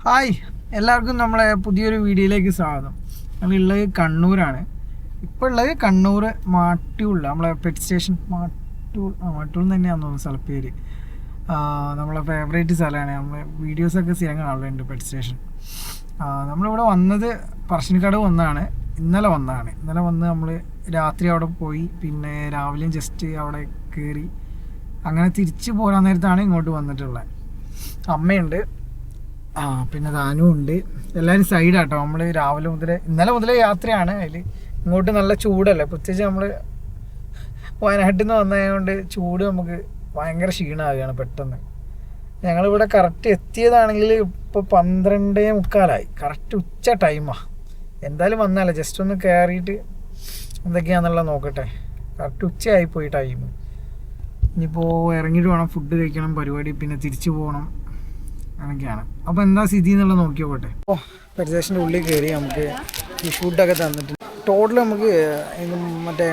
Hi, എല്ലാവർക്കും നമ്മളെ പുതിയൊരു വീഡിയോയിലേക്ക് സ്വാഗതം. നമ്മളുള്ളത് കണ്ണൂരാണ്. ഇപ്പോൾ ഉള്ളത് കണ്ണൂർ മാട്ടൂൾ, നമ്മളെ പെറ്റ് സ്റ്റേഷൻ മാട്ടൂൾ തന്നെയാണെന്ന് തോന്നുന്നു സ്ഥലപ്പേര്. നമ്മളെ ഫേവറേറ്റ് സ്ഥലമാണ്. നമ്മൾ വീഡിയോസൊക്കെ സ്ഥിരം കാണലുണ്ട് പെറ്റ് സ്റ്റേഷൻ. നമ്മളിവിടെ വന്നത് പറശ്ശിനിക്കടവ് വന്നതാണ്. ഇന്നലെ വന്ന് നമ്മൾ രാത്രി അവിടെ പോയി, പിന്നെ രാവിലെയും ജസ്റ്റ് അവിടെ കയറി അങ്ങനെ തിരിച്ച് പോരാൻ നേരത്താണ് ഇങ്ങോട്ട് വന്നിട്ടുള്ളത്. അമ്മയുണ്ട്, പിന്നെ ദാനും ഉണ്ട്. എല്ലാവരും സൈഡാട്ടോ. നമ്മൾ ഇന്നലെ മുതലേ യാത്രയാണ്. അതിൽ ഇങ്ങോട്ട് നല്ല ചൂടല്ലേ, പ്രത്യേകിച്ച് നമ്മൾ വയനാട്ടിൽ നിന്ന് വന്നതുകൊണ്ട് ചൂട് നമുക്ക് ഭയങ്കര ക്ഷീണമാകുകയാണ് പെട്ടെന്ന്. ഞങ്ങളിവിടെ കറക്റ്റ് എത്തിയതാണെങ്കിൽ ഇപ്പോൾ 12:45 കറക്റ്റ് ഉച്ച ടൈമാണ്. എന്തായാലും വന്നാലേ ജസ്റ്റ് ഒന്ന് കയറിയിട്ട് എന്തൊക്കെയാണെന്നുള്ളത് നോക്കട്ടെ. കറക്റ്റ് ഉച്ചയായിപ്പോയി ടൈം. ഇനിയിപ്പോൾ ഇറങ്ങിയിട്ട് വേണം ഫുഡ് കഴിക്കണം, പരിപാടി, പിന്നെ തിരിച്ചു പോകണം, അങ്ങനെയൊക്കെയാണ്. അപ്പോൾ എന്താ സ്ഥിതി എന്നുള്ളത് നോക്കി നോക്കട്ടെ. അപ്പോൾ പരിദേശത്തിൻ്റെ ഉള്ളിൽ കയറി നമുക്ക് ഈ ഫുഡൊക്കെ തന്നിട്ടുണ്ട്. ടോട്ടൽ നമുക്ക് മറ്റേ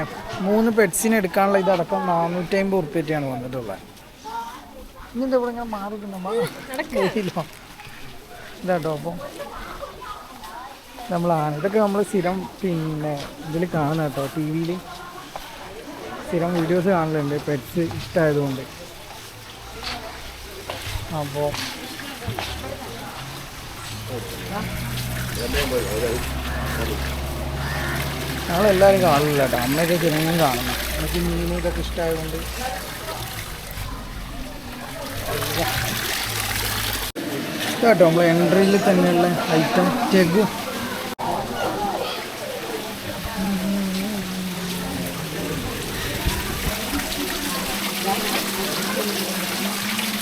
3 പെറ്റ്സിനെ എടുക്കാനുള്ള ഇതടക്കം 450 ഉറുപ്പികയാണ് വന്നിട്ടുള്ളത്. ഇനിന്താ ഇവിടെ ഇങ്ങനെ മാറിയിട്ടുണ്ടോ ഇതാട്ടോ. അപ്പോൾ ഇതൊക്കെ നമ്മൾ സ്ഥിരം പിന്നെ ഇതിൽ കാണുന്ന കേട്ടോ, ടി വിയിൽ സ്ഥിരം വീഡിയോസ് കാണലുണ്ട് പെറ്റ്സ് ഇഷ്ടമായതുകൊണ്ട്. അപ്പോൾ ഞങ്ങളെല്ലാവരും കാണില്ല കേട്ടോ, അമ്മയൊക്കെ ചിരങ്ങും കാണുന്നു. എനിക്ക് മീൻ ഇതൊക്കെ ഇഷ്ടമായതുകൊണ്ട്. കേട്ടോ നമ്മൾ എൻട്രിയിൽ തന്നെയുള്ള ഐറ്റം ചെഗു.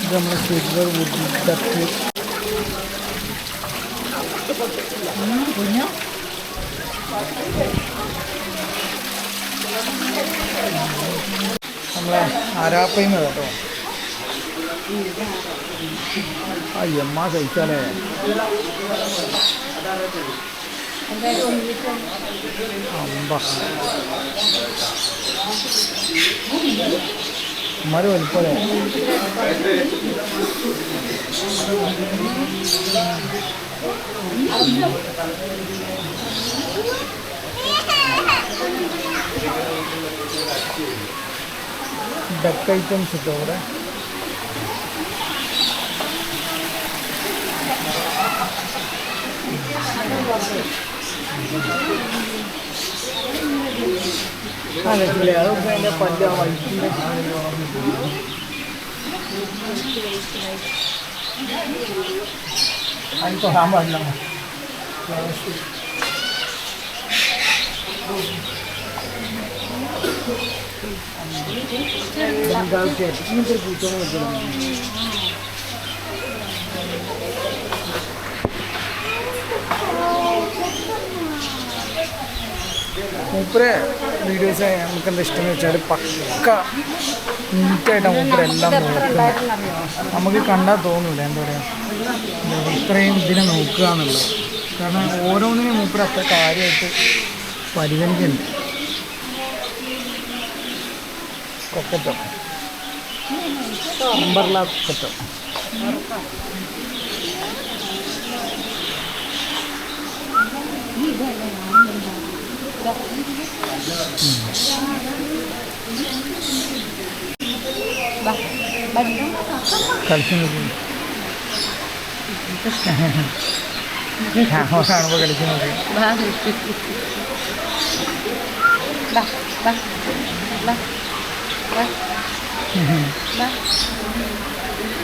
ഇത് നമ്മൾ സിൽവർ വുഡ് ഡക്ക്, നമ്മളെ ആരാപ്പയ്മ കേട്ടോ. അയ്യമ്മ കഴിച്ചാലേ അമ്മമാര് വലിപ്പല്ലേ. ഡക്ക് ഐറ്റംസ് ഇട്ടോ ഇവിടെ. അല്ലേ അതൊക്കെ അതിൻ്റെ പല്ല വൈറ്റിൻ്റെ അതിന് തൊടാൻ പാടില്ല. ഇങ്ങനത്തെ പൂച്ചോളം വെക്കണം. മൂപ്പരെ വീഡിയോസ് നമുക്ക് എന്താ ഇഷ്ടമെന്ന് വെച്ചാൽ പക്ക നീറ്റായിട്ടാണ് മൂപ്പരെല്ലാം നോക്കുന്നത്. നമുക്ക് കണ്ടാൽ തോന്നില്ല എന്താ പറയുക, ഇത്രയും ഇതിനെ നോക്കുക എന്നുള്ളത്. കാരണം ഓരോന്നിനും മൂപ്പര് അത്ര കാര്യമായിട്ട് പരിഗണിക്കുന്നുണ്ട്. കൊക്കറ്റോ, അമ്പർല കൊക്കറ്റോ. കളിച്ചു നോക്കി കാണുമ്പോൾ കളിച്ചു നോക്കി.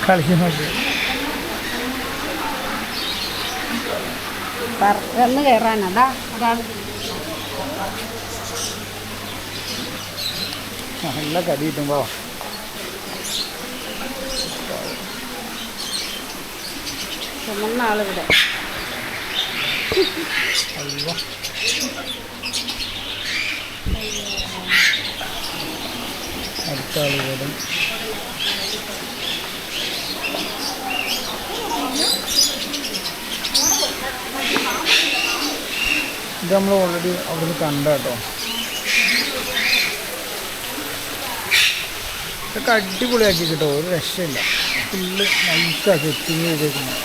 കളിച്ചു നോക്കി പറന്ന് കയറാനതാ ഒരാൾ. നല്ല കടി കിട്ടുമ്പോ ആളിവിടെ. അയ്യോ അടുത്ത ആളുകളും ഇത് നമ്മൾ ഓൾറെഡി അവിടുന്ന് കണ്ട കേട്ടോ. ഇതൊക്കെ അടിപൊളിയാക്കി കേട്ടോ, ഒരു രക്ഷയില്ല. ഫുള്ള് നൈസാക്കി എത്തിങ് ചെയ്തേക്കുന്നു.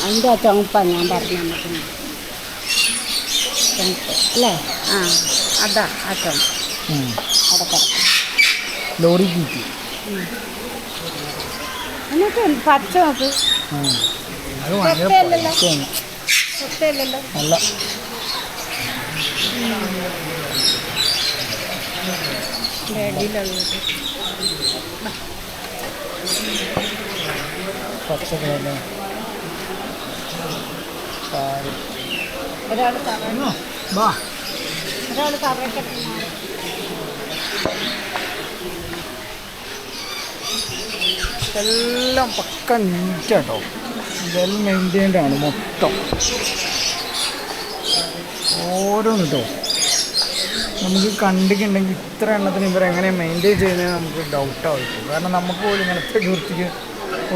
അതിൻ്റെ ആ ചുമപ്പാണ് ഞാൻ പറഞ്ഞു നമുക്ക് ചുമപ്പ് അല്ലേ? ആ അതാ ആ ചുമപ്പ് അവിടെ കിടക്കും. ലോറി കീറ്റി എന്നിട്ട് പച്ച നോക്ക്. അത് ഭയങ്കര ഒറ്റയല്ലല്ലോ. പൈസയാണ്. ഒറ്റയല്ലല്ലോ. അല്ല ഇടയിലുള്ളത് പച്ച കളറ് ഒരാൾ തറ വാ ഒരാൾ തറയ്ക്കട്ടെ. എല്ലാം പക്ക നീറ്റാട്ടോ. വെൽ മെയിൻറ്റൈൻഡ് ആണ് മൊത്തം ഓരോന്ന് കേട്ടോ. നമുക്ക് കണ്ടിട്ടുണ്ടെങ്കിൽ ഇത്ര എണ്ണത്തിന് ഇവരെങ്ങനെ മെയിൻറ്റെയിൻ ചെയ്യുന്നത് നമുക്ക് ഡൗട്ടായിരിക്കും. കാരണം നമുക്ക് പോലും ഇങ്ങനത്തെ വൃത്തിക്ക്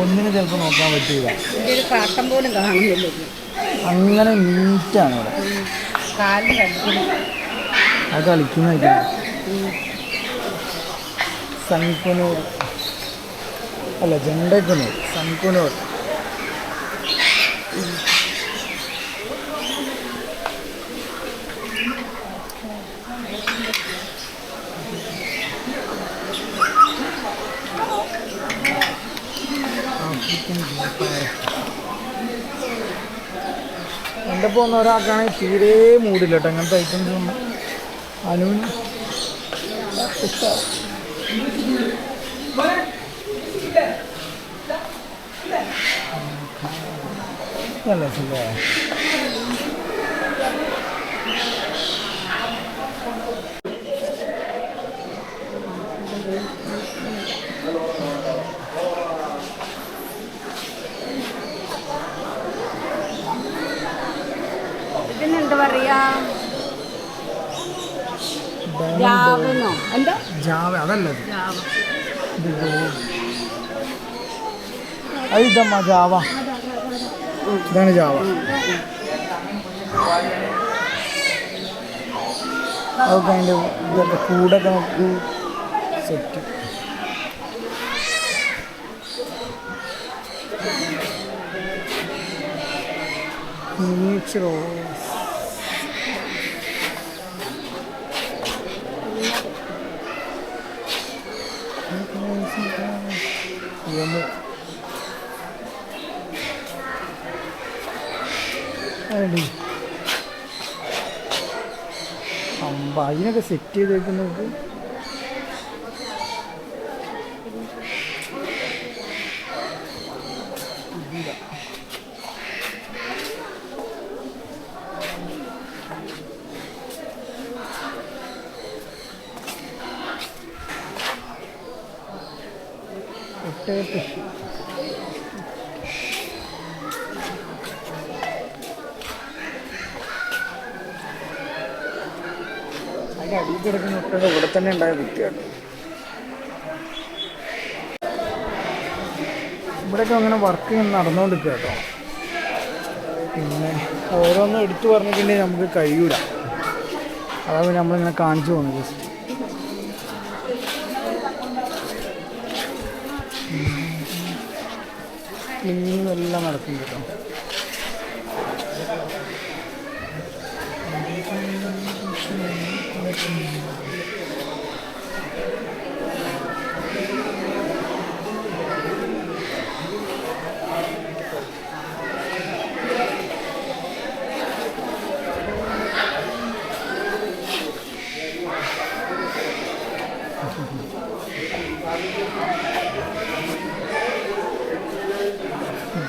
ഒന്നിനും ചിലപ്പോൾ നോക്കാൻ പറ്റില്ല. ഇതിൻ്റെ ഒരു കാട്ടം പോലും കാണുന്നില്ല. അങ്ങനെ നീറ്റാണ് ഇവിടെ. കാലിന് കളിക്കുന്നു. അത് കളിക്കുന്നതായിട്ട് സൺകുനൂർ അല്ല ജണ്ടക്കുനൂർ സൺകുനൂർ. എൻ്റെ പോകുന്ന ഒരാൾക്കാണെങ്കിൽ തീരെ മൂടില്ല കേട്ടോ അങ്ങനത്തെ ഐറ്റംസ് ഒന്നും. അനുവിന് ഇഷ്ടമാണ്. നല്ല സുഖമാണ്. ഇതിനെന്താ പറയാ? ജാവെന്നോ? എന്താ ജാവ? അതല്ലത് ജാവ. അത് ഇതമ്മ ജാവ. ഇതാണ് ജാവ. അതൊക്കെ അതിൻ്റെ ഇതൊക്കെ കൂടൊക്കെ നമുക്ക് സെറ്റ്. Miniature rose. അതിനൊക്കെ സെറ്റ് ചെയ്ത് വെക്കുന്നത് ഒട്ടേറ്റ്. അതിൻ്റെ അടിയിൽ കിടക്കുന്ന ഒട്ടക ഇവിടെ തന്നെ ഉണ്ടായ കുട്ടിയാണ്. ഇവിടെയൊക്കെ അങ്ങനെ വർക്ക് നടന്നുകൊണ്ടിരിക്കുക കേട്ടോ. പിന്നെ ഓരോന്നും എടുത്തു പറഞ്ഞിട്ടുണ്ടെങ്കിൽ നമുക്ക് കഴിയൂല. അതാണ് നമ്മളിങ്ങനെ കാണിച്ചു പോകുന്നത്. ജസ്റ്റ് ക്ലീനിങ് എല്ലാം നടക്കും കേട്ടോ.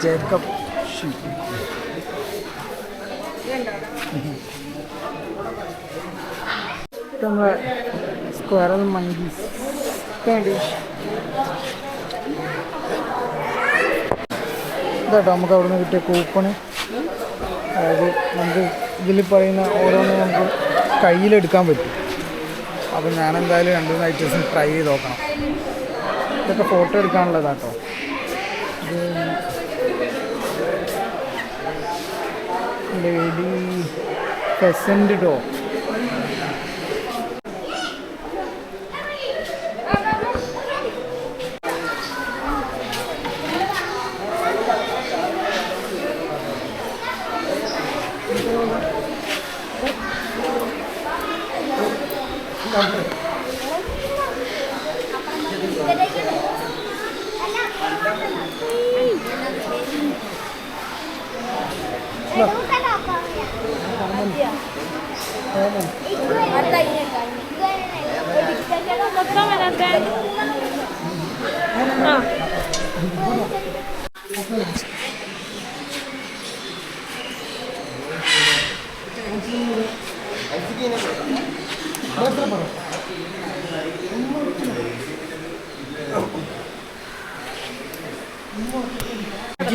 Jacob sheep. നമ്മളെ സ്ക്വയറൽ മങ്കീസ് വേണ്ടി ഇതാട്ടോ നമുക്ക് അവിടെ നിന്ന് കിട്ടിയ കൂപ്പണ്. അതായത് നമുക്ക് ഇതിൽ പറയുന്ന ഓരോന്നും നമുക്ക് കയ്യിലെടുക്കാൻ പറ്റും. അപ്പോൾ ഞാനെന്തായാലും 2-3 ഐറ്റംസ് ട്രൈ ചെയ്ത് നോക്കണം. ഇതൊക്കെ ഫോട്ടോ എടുക്കാനുള്ളതാട്ടോ. ഇത് ലേഡി ഫെസൻറ്റ് ഡോ.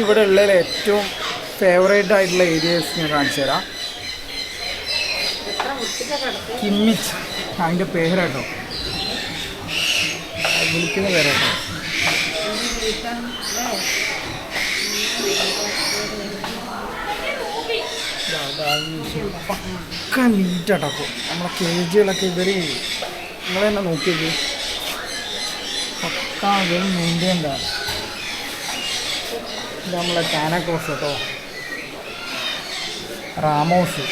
ഇവിടെ ഉള്ളതിൽ ഏറ്റവും ഫേവറേറ്റ് ആയിട്ടുള്ള ഏരിയസ് ഞാൻ കാണിച്ചു തരാം. കിമ്മിച്ച് അതിൻ്റെ പേരാട്ടോ, വിളിക്കുന്ന പേരാട്ടോ. പക്ക നീറ്റാട്ടോ. നമ്മളെ കേജുകളൊക്കെ ഇവർ നിങ്ങൾ തന്നെ നോക്കിയത് പക്ക ഇവർ മെയിൻറ്റെയിൻഡാണ്. ഇത് നമ്മളെ കാനക്രോസ് കേട്ടോ, റാമോസ്.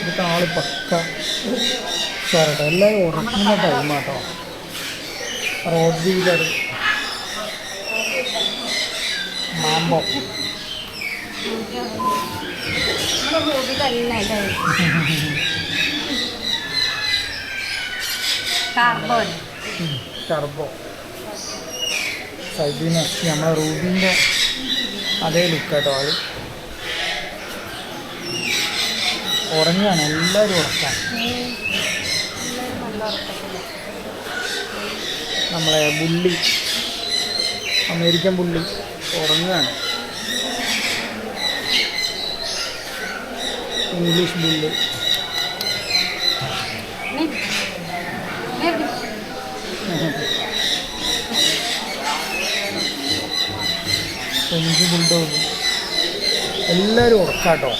ഇതൊക്കെ ആള് പക്ക ഉഷാറട്ടോ. എല്ലാവരും ഉറങ്ങുന്ന ടൈമാട്ടോ. റോഡ് വീലർ, മാമ്പോ. ടർബോ സൈബീനസ്, നമ്മളെ റൂബിൻ്റെ അതേ ലുക്കാട്ടോ. ആള് ഉറങ്ങുകയാണ്, എല്ലാവരും ഉറക്കാം. നമ്മളെ ബുള്ളി, അമേരിക്കൻ ബുള്ളി ഉറങ്ങുകയാണ്. English bully, French bulldog. എല്ലാവരും ഉറക്കാട്ടോ.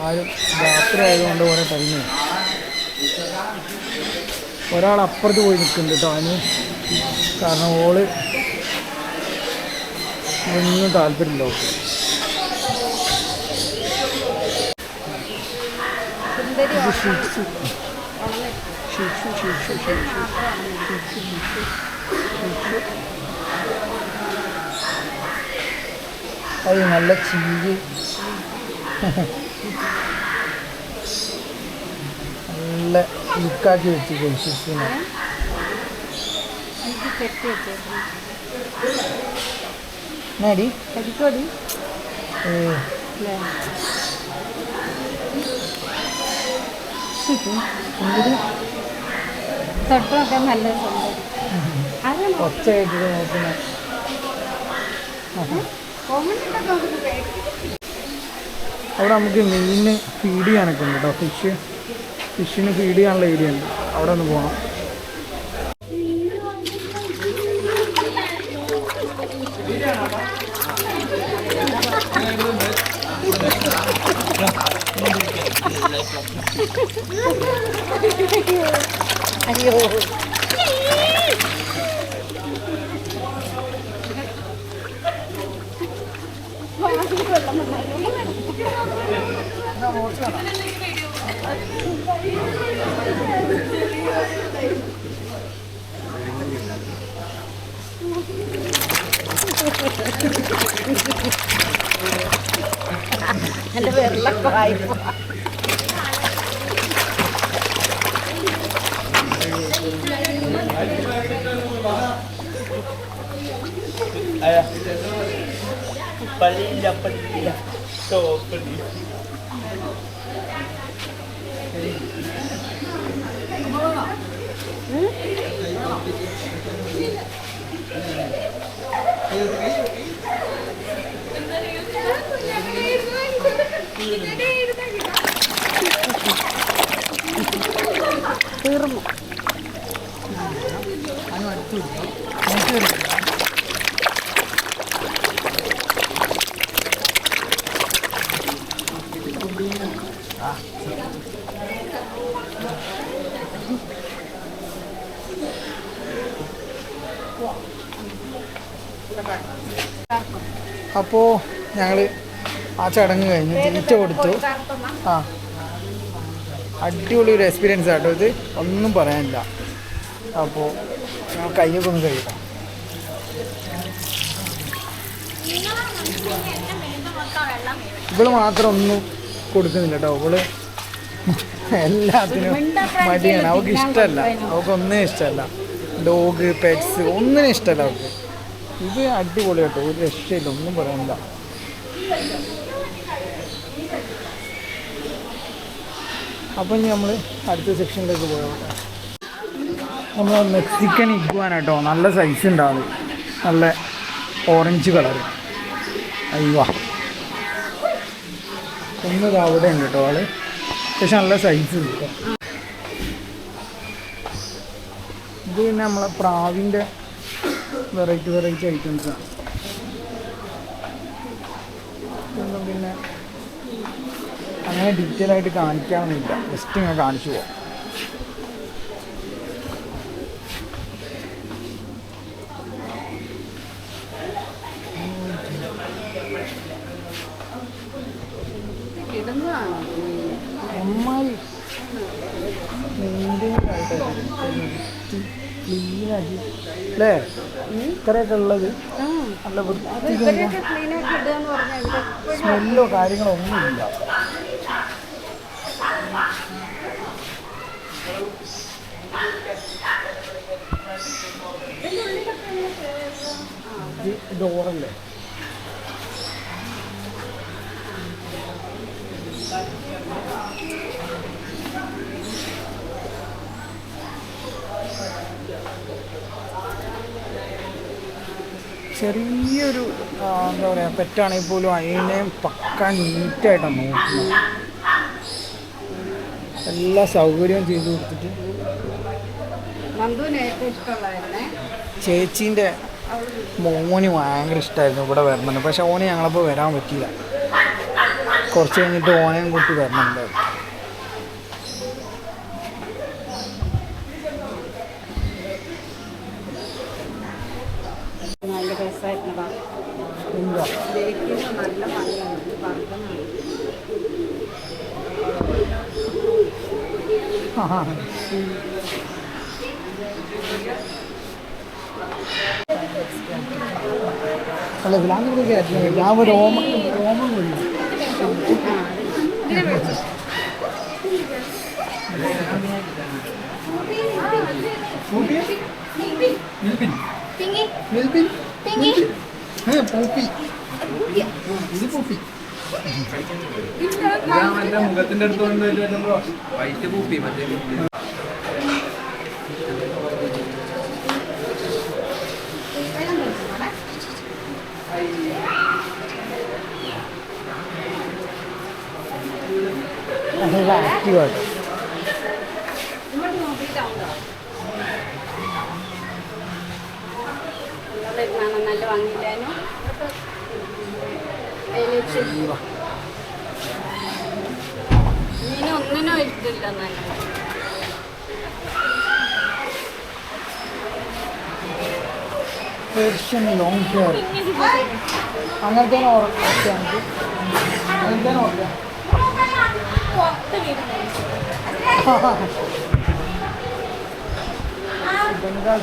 ആരും രാത്രി ആയതുകൊണ്ട് ഓരോ ടൈമ്. ഒരാൾ അപ്പുറത്ത് പോയി നിൽക്കുന്നുണ്ട് കേട്ടോ. അതിന് കാരണം ഓള് ഒന്നും താല്പര്യമില്ല. അത് നല്ല ചീര്, നല്ല ലുക്കാക്കി വെച്ച് ഷിപ്സിനെ. എന്നാടി കരിക്കോടി തൊട്ടൊക്കെ നല്ല ഒച്ചയായിട്ട് നോക്കുന്ന. അവിടെ നമുക്ക് മീനിന് ഫീഡ് ചെയ്യാനൊക്കെ ഉണ്ട് കേട്ടോ. ഫിഷിന് ഫീഡ് ചെയ്യാനുള്ള ഏരിയ ഉണ്ട്. അവിടെ ഒന്ന് പോകണം. അയ്യോ എൻ്റെ വെള്ളമൊക്കെ വായ്പ Palilla, palilla, todo palilla. തീർന്നു. അപ്പോൾ ഞങ്ങൾ ആ ചടങ്ങ് കഴിഞ്ഞ് തീറ്റ കൊടുത്തു. ആ അടിപൊളി ഒരു എക്സ്പീരിയൻസ് ആട്ടോ ഇത്, ഒന്നും പറയാനില്ല. അപ്പോൾ ഞങ്ങൾ കയ്യൊക്കെ ഒന്ന് കഴിക്കാം. ഇവള് മാത്രം ഒന്നും കൊടുക്കുന്നില്ല കേട്ടോ. ഇവള് എല്ലാത്തിനും മടിയാണ്. അവൾക്ക് ഇഷ്ടമല്ല, അവൾക്കൊന്നും ഇഷ്ടമല്ല. ഡോഗ്, പെറ്റ്സ് ഒന്നിനും ഇഷ്ടമല്ല അവൾക്ക്. ഇത് അടിപൊളി കേട്ടോ, ഒരു രക്ഷയില്ല, ഒന്നും പറയാനില്ല. അപ്പം ഇനി നമ്മൾ അടുത്ത സെക്ഷനിലേക്ക് പോയാൽ നമ്മൾ മെക്സിക്കൻ ഇഗ്വാന കേട്ടോ. നല്ല സൈസ് ഉണ്ടാവും, നല്ല ഓറഞ്ച് കളർ. അയ്യോ ഒന്നത് അവിടെ ഉണ്ട് കേട്ടോ ആള്, പക്ഷെ നല്ല സൈസ് ഉണ്ട് കേട്ടോ. ഇത് പിന്നെ നമ്മളെ പ്രാവിൻ്റെ വെറൈറ്റി ഐറ്റംസാണ്. ഇതൊന്നും പിന്നെ അങ്ങനെ ഡീറ്റെയിൽ ആയിട്ട് കാണിക്കാനൊന്നുമില്ല, ജസ്റ്റ് ഇങ്ങനെ കാണിച്ചു പോവാം. അമ്മായി ക്ലീനാക്കി അല്ലേ ഇത്രയൊക്കെ ഉള്ളത്. നല്ല വൃത്തി, സ്മെല്ലോ കാര്യങ്ങളോ ഒന്നുമില്ല. ഡോറല്ലേ ചെറിയൊരു എന്താ പറയുക പെറ്റാണെങ്കിൽ പോലും അതിനെ പക്ക നീറ്റായിട്ടാണ് നോക്കുന്നത്. എല്ലാ സൗകര്യവും ചെയ്തു കൊടുത്തിട്ട്. ചേച്ചീൻ്റെ മോന് ഭയങ്കര ഇഷ്ടമായിരുന്നു ഇവിടെ വരണമെന്ന്, പക്ഷെ ഓന് ഞങ്ങളപ്പോൾ വരാൻ പറ്റിയില്ല. കുറച്ച് കഴിഞ്ഞിട്ട് ഓനെയും കൂട്ടി വരണമുണ്ടായിരുന്നു. നല്ല രസമായിട്ടുള്ളതാ. നല്ല അല്ല ഇതിലാണെങ്കിൽ ഞാൻ രോമം കൊള്ളു. മുഖത്തിന്റെ അടുത്ത് വൈറ്റ് പൂപ്പി മറ്റേ ആക്റ്റീവായിട്ട് നല്ല വാങ്ങിയില്ലായിരുന്നു. ഒന്നിനും ഇട്ടില്ല. നല്ല പേർഷ്യൻ ലോങ് ഹെയർ അങ്ങനത്തെ ഓർക്കുക, അങ്ങനത്തെ ഓർക്കുക. ബംഗാൾ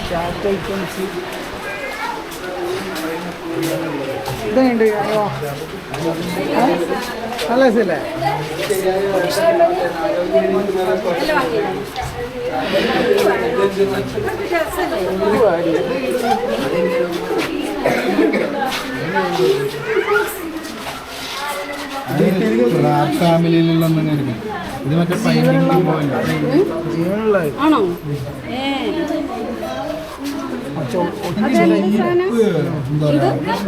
ക്യാറ്റ് ഐറ്റംസ് ഇതുണ്ട്. നല്ല രസമല്ലേ? ഫാമിലിയിലുള്ള ഇത് മറ്റേ ജീവനുള്ള ആണോ?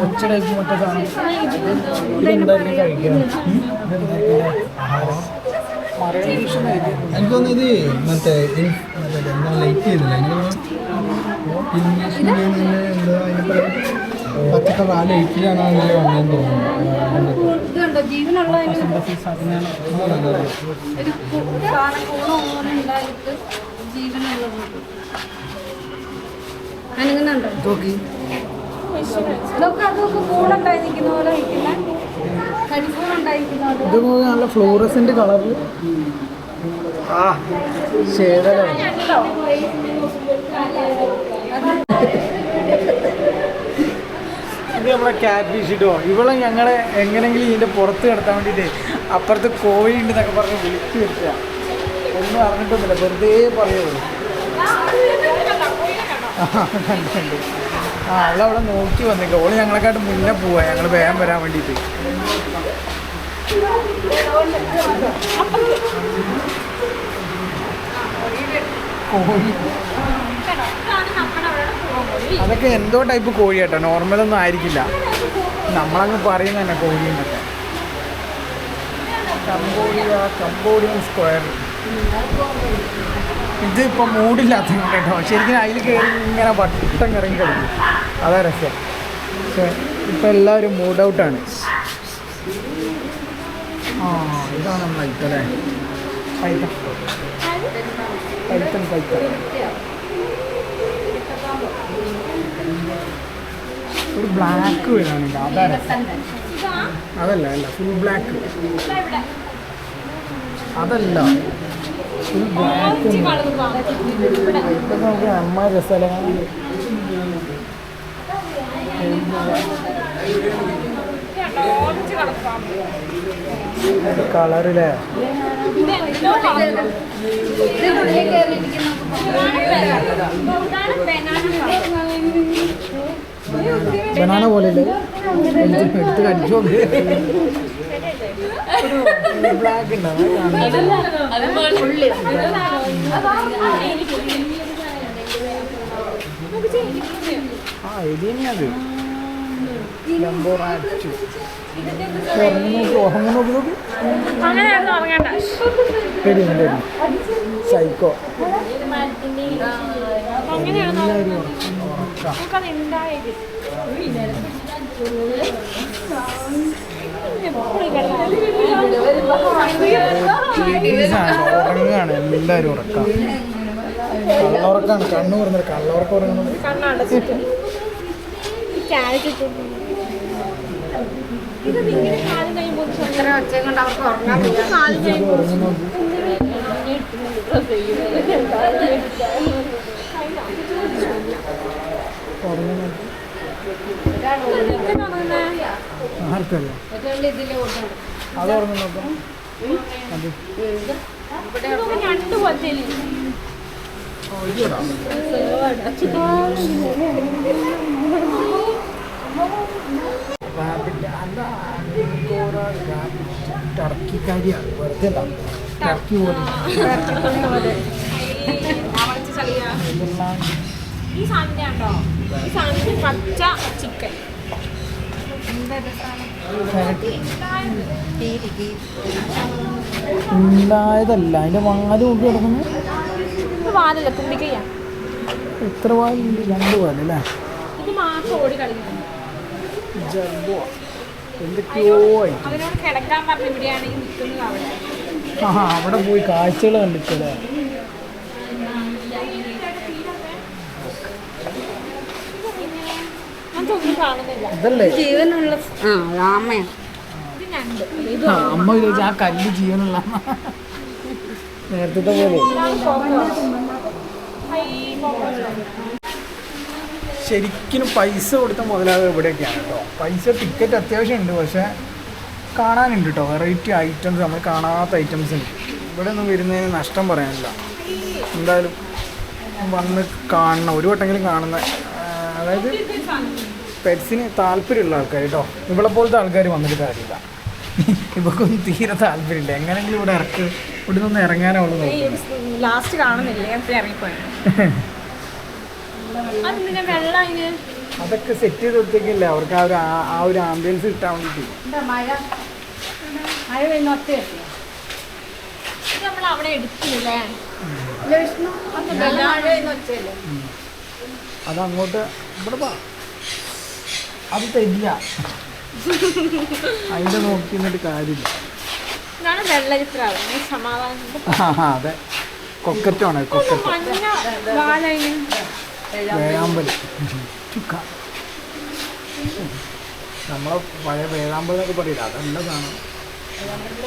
ഒച്ചടയ്ക്ക് മറ്റേ സാധനം ഇതെന്തായാലും കഴിക്കാം. എനിക്കൊന്ന് ഇത് മറ്റേ എന്താ ലൈറ്റ് ചെയ്തില്ല ഇൻവെസ്റ്റ് എന്താ അതിൻ്റെ പച്ചക്കറി ആ ലൈറ്റിലാണ് അതിൽ വന്നതെന്ന് തോന്നുന്നു. കണ്ടോ ജീവനുള്ള ഒരു സാധനം കൂടെ പോലെ ഉണ്ടായിട്ട് ജീവനുള്ളത് അനങ്ങുന്നുണ്ടോ ഇതൊക്കെ അതൊക്കെ കൂടെ നിൽക്കുന്ന പോലെ നിൽക്കുന്ന കരിക്കൂടുണ്ടായിരിക്കുന്ന പോലെ ഇത് നല്ല ഫ്ലോറസെന്റ് കളറിൽ ഇത് നമ്മളെ ക്യാറ്റ് ഫിഷ് ഇട്ടോ. ഇവളെ ഞങ്ങളെ എങ്ങനെയെങ്കിലും ഇതിന്റെ പുറത്ത് കിടത്താൻ വേണ്ടിയിട്ട് അപ്പുറത്ത് കോഴി ഉണ്ട് എന്നൊക്കെ പറഞ്ഞ് വിളിച്ചു വെച്ചാ ഒന്നും അറിഞ്ഞിട്ടൊന്നുമില്ല, വെറുതെ പറയുള്ളൂ. കണ്ടുണ്ട്. അവളവിടെ നോക്കി വന്നേക്ക. ഓള് ഞങ്ങളെക്കാട്ട് മുന്നേ പോവാ, ഞങ്ങൾ വേഗം വരാൻ വേണ്ടിയിട്ട്. കോഴി അതൊക്കെ എന്തോ ടൈപ്പ് കോഴി കേട്ടോ, നോർമലൊന്നും ആയിരിക്കില്ല. നമ്മളങ്ങ് പറയുന്ന തന്നെ കോഴിന്നൊക്കെ. Cambodian square. ഇത് ഇപ്പം മൂടില്ലാത്തതുകൊണ്ട് കേട്ടോ, ശരിക്കും അതിൽ കയറി ഇങ്ങനെ വട്ടം ഇറങ്ങി കളിക്കും, അതാ രസം. പക്ഷേ ഇപ്പം എല്ലാവരും മൂഡ് ഔട്ടാണ്. ഇതാണ് നമ്മൾ അയക്കല്ലേ, പൈത്തൻ. ഒരു ബ്ലാക്ക് വരാനുണ്ട്, അതാ രസം. അതല്ല ഫുൾ ബ്ലാക്ക്, അതല്ല ഫുൾ ബ്ലാക്ക്. ഇപ്പം നമുക്ക് അമ്മ രസമല്ല കളറില്ലേ. ബനാന പോലെ എടുത്ത് കടിച്ചോ. ബ്ലാക്ക് ഉണ്ടാവും. ഇത് തന്നെയത്. സൈക്കോ ഉറങ്ങാണ് എല്ലാവരും. ഉറക്കാം, കള്ളുറക്കാണ്. കണ്ണു പറഞ്ഞത് കള്ളുറക്കം ഉറങ്ങുന്നത്. ആർക്കല്ല അത് ഉറങ്ങും നോക്കാം. അത് ടർക്കിക്കാരിയാണ്, വെറുതെ ടർക്കി പോലെ. ഈ സാധനമുണ്ടോ, ഈ സാധനത്തിന് പച്ച ചിക്കൻ ഉണ്ടായതല്ല, അതിന്റെ വാല് കൊണ്ട് കിടക്കുന്നു. ഇത് വാലല്ല, തുമ്പിക്കയ്യാണ്. എത്ര വാലുണ്ട്? 2 വാലല്ലേ. ഇത് മാത്രം ഓടി കളിക്കുന്നു. എന്തൊക്കെയോ ആയിട്ട് അതിനോട് കിടക്കാൻ പറഞ്ഞ ഇവിടെയാണ് ഈ നിൽക്കുന്നത്. അവിടെ അവിടെ പോയി കാഴ്ചകൾ കണ്ടിട്ടല്ലേ. ഒന്നും കാണുന്നില്ല. ഇതല്ലേ ജീവനുള്ള ആമയാണ്. ഇത് ഞണ്ട്. ഇത് അമ്മ ചോദിച്ചു ആ കല്ല് ജീവനുള്ള നേരത്തെ പോലെ. ശരിക്കും പൈസ കൊടുത്ത മുതലാകുക ഇവിടെയൊക്കെയാണ് കേട്ടോ. പൈസ ടിക്കറ്റ് അത്യാവശ്യം ഉണ്ട്, പക്ഷേ കാണാനുണ്ട് കേട്ടോ. വെറൈറ്റി ഐറ്റംസ്, നമ്മൾ കാണാത്ത ഐറ്റംസ് ഉണ്ട്. ഇവിടെ ഒന്നും വരുന്നതിന് നഷ്ടം പറയാനില്ല. എന്തായാലും വന്ന് കാണണം, ഒരു വട്ടെങ്കിലും കാണുന്ന. അതായത് പെറ്റ്സിന് താല്പര്യമുള്ള ആൾക്കാർ കേട്ടോ. ഇവിടെ പോലത്തെ ആൾക്കാർ വന്നിട്ട് കാര്യമില്ല. ഇവക്കൊന്നും തീരെ താല്പര്യമില്ല. എങ്ങനെയെങ്കിലും ഇവിടെ ഇവിടെ നിന്ന് ഇറങ്ങാനുള്ളൂ. ലാസ്റ്റ് കാണുന്നില്ലേ, ഇറങ്ങിപ്പോയി. അതൊക്കെ സെറ്റ് ചെയ്ത് കൊടുത്തേക്കില്ല അവർക്ക്. ആ ഒരു ആംബിയൻസ് കിട്ടാൻ വേണ്ടിയിട്ട്. നമ്മൾ അവിടെ എടുത്തില്ലേ, അതങ്ങോട്ട് ഇവിടെ അത് തരില്ല. അതിൻ്റെ നോക്കി നിന്നിട്ട് കാര്യമില്ല. ഇതാണ് വെള്ളരിപ്രാവ്, സമാധാനം. അതെ, കൊക്കറ്റാണ് കൊക്കറ്റ്. മഞ്ഞ വാഴയിന് വേഴാമ്പൽ ചുക്ക. നമ്മളെ പഴയ വേഴാമ്പൽ എന്നൊക്കെ പറയില്ല, അതല്ല സാധനം.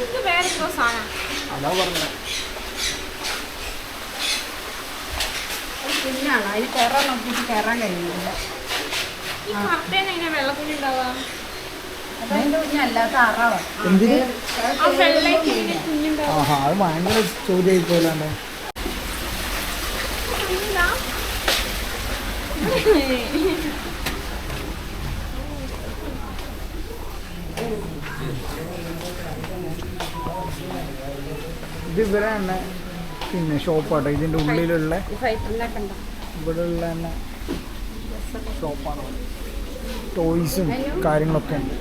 ഇത് വേറെ എന്തോ സാധനം. അതാ പറഞ്ഞത്. കുഞ്ഞാണ്, അതിന് കയറാൻ നോക്കിയിട്ട് കയറാൻ കഴിയുന്നില്ല. ഈ കറുത്തേന്ന് എങ്ങനെ വെള്ളക്കുഞ്ഞ് ഉണ്ടാവുക? അതതിൻ്റെ കുഞ്ഞല്ലാത്ത അറാവാ. എന്തിന്? ആ വെള്ളയ്ക്ക് ഇങ്ങനെ കുഞ്ഞുണ്ടാവുക. ആഹാ, അത് ഭയങ്കര ചോദ്യമായി പോലാണ്ട്. ഇത് ഇവരെ തന്നെ പിന്നെ ഷോപ്പാട്ടോ, ഇതിൻ്റെ ഉള്ളിലുള്ള ഫൈറ്ററിനൊക്കെ ഉണ്ടോ? ഇവിടെ ഉള്ള തന്നെ ഷോപ്പാണ്. ടോയ്സും കാര്യങ്ങളൊക്കെ ഉണ്ട്.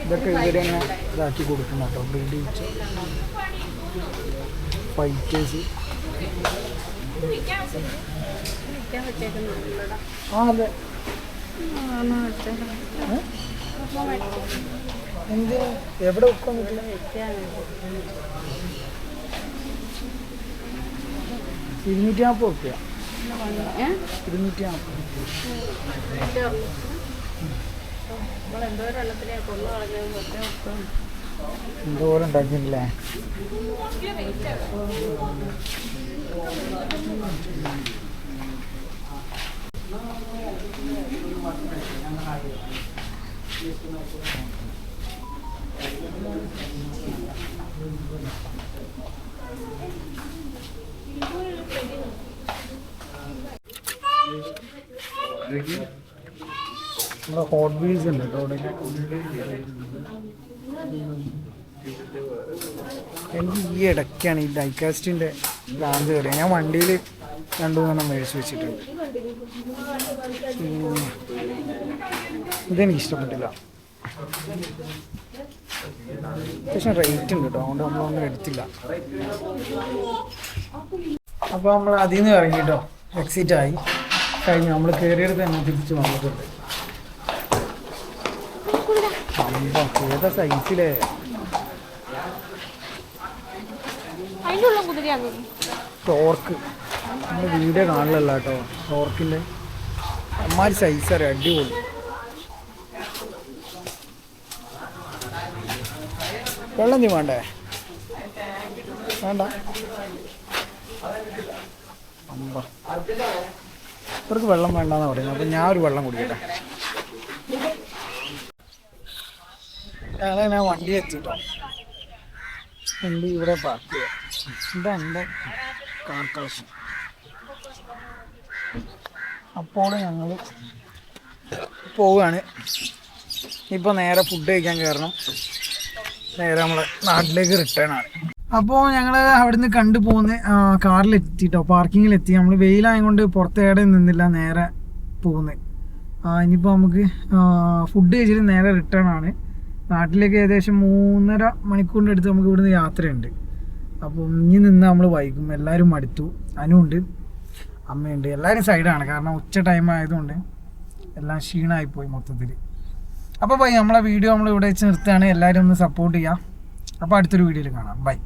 ഇതൊക്കെ ഇവർ തന്നെ ഇതാക്കി കൊടുക്കുന്ന കേട്ടോ. Breed fighters. ആ അതെ, എന്ത് എവിടെ വെക്കാൻ പറ്റില്ല. 240 റുപ്യ. 240. എന്തോരം ഉണ്ടാക്കിയില്ലേ. നമ്മുടെ ഹോട്ട് വീൽസ് ഉണ്ട് കേട്ടോ അവിടെ. എനിക്ക് ഈ ഇടയ്ക്കാണ് ഈ ഡൈകാസ്റ്റിൻ്റെ ബ്രാഞ്ച് കയറിയത്. ഞാൻ വണ്ടിയിൽ 2-3 മേടിച്ച് വെച്ചിട്ടുണ്ട്. ഇതെനിക്ക് ഇഷ്ടപ്പെട്ടില്ല. പക്ഷെ റേറ്റ് ഉണ്ട് കേട്ടോ, അതുകൊണ്ട് നമ്മളൊന്നും എടുത്തില്ല. അപ്പോൾ നമ്മൾ അതിൽ നിന്ന് ഇറങ്ങി കേട്ടോ, എക്സിറ്റ് ആയി കഴിഞ്ഞു. നമ്മൾ കയറിയെടുത്ത് തന്നെ തിരിച്ച് വന്നിട്ടുണ്ട്. ഏതാ സൈസിലെ അതിൻ്റെ ഉള്ള കുതിരയാണ്. ടോർക്ക് നമ്മൾ വീഡിയോ കാണില്ലല്ലോ കേട്ടോ. ടോർക്കിൻ്റെ അമ്മാതിരി സൈസ് അറിയാം, അടിപൊളി. വെള്ളം നീ വേണ്ടേ? വേണ്ട. ഇവർക്ക് വെള്ളം വേണ്ടെന്നാണ് പറയുന്നത്. അപ്പം ഞാൻ ഒരു വെള്ളം കുടിക്കട്ടെ. ഞാൻ വണ്ടി എത്തിട്ടോ, വണ്ടി ഇവിടെ പാർക്ക് ചെയ്യാം. ഇതാ എൻ്റെ കാർ കളക്ഷൻ. അപ്പോൾ ഞങ്ങൾ പോവുകയാണ്. ഇപ്പോൾ നേരെ ഫുഡ് കഴിക്കാൻ കയറണം. നേരെ നമ്മളെ നാട്ടിലേക്ക് റിട്ടേൺ ആണ്. അപ്പോൾ ഞങ്ങൾ അവിടുന്ന് കണ്ടു പോകുന്ന കാറിലെത്തിട്ടോ, പാർക്കിങ്ങിലെത്തി. നമ്മൾ വെയിലായതുകൊണ്ട് പുറത്തേടെ നിന്നില്ല, നേരെ പോകുന്നത്. ഇനിയിപ്പോൾ നമുക്ക് ഫുഡ് കഴിച്ചിട്ട് നേരെ റിട്ടേൺ ആണ്. നാട്ടിലേക്ക് ഏകദേശം 3.5 മണിക്കൂറിൻ്റെ അടുത്ത് നമുക്ക് ഇവിടുന്ന് യാത്രയുണ്ട്. അപ്പം ഇനി നിന്ന് നമ്മൾ വൈകും. എല്ലാവരും മടുത്തു. അനുണ്ട്, അമ്മയുണ്ട്, എല്ലാവരും സൈഡാണ്. കാരണം ഉച്ച ടൈം ആയതുകൊണ്ട് എല്ലാം ക്ഷീണമായിപ്പോയി മൊത്തത്തിൽ. അപ്പോൾ ബൈ, നമ്മളെ വീഡിയോ നമ്മൾ ഇവിടെ വെച്ച് നിർത്തുകയാണ്. എല്ലാവരും ഒന്ന് സപ്പോർട്ട് ചെയ്യാം. അപ്പോൾ അടുത്തൊരു വീഡിയോയിൽ കാണാം. ബൈ.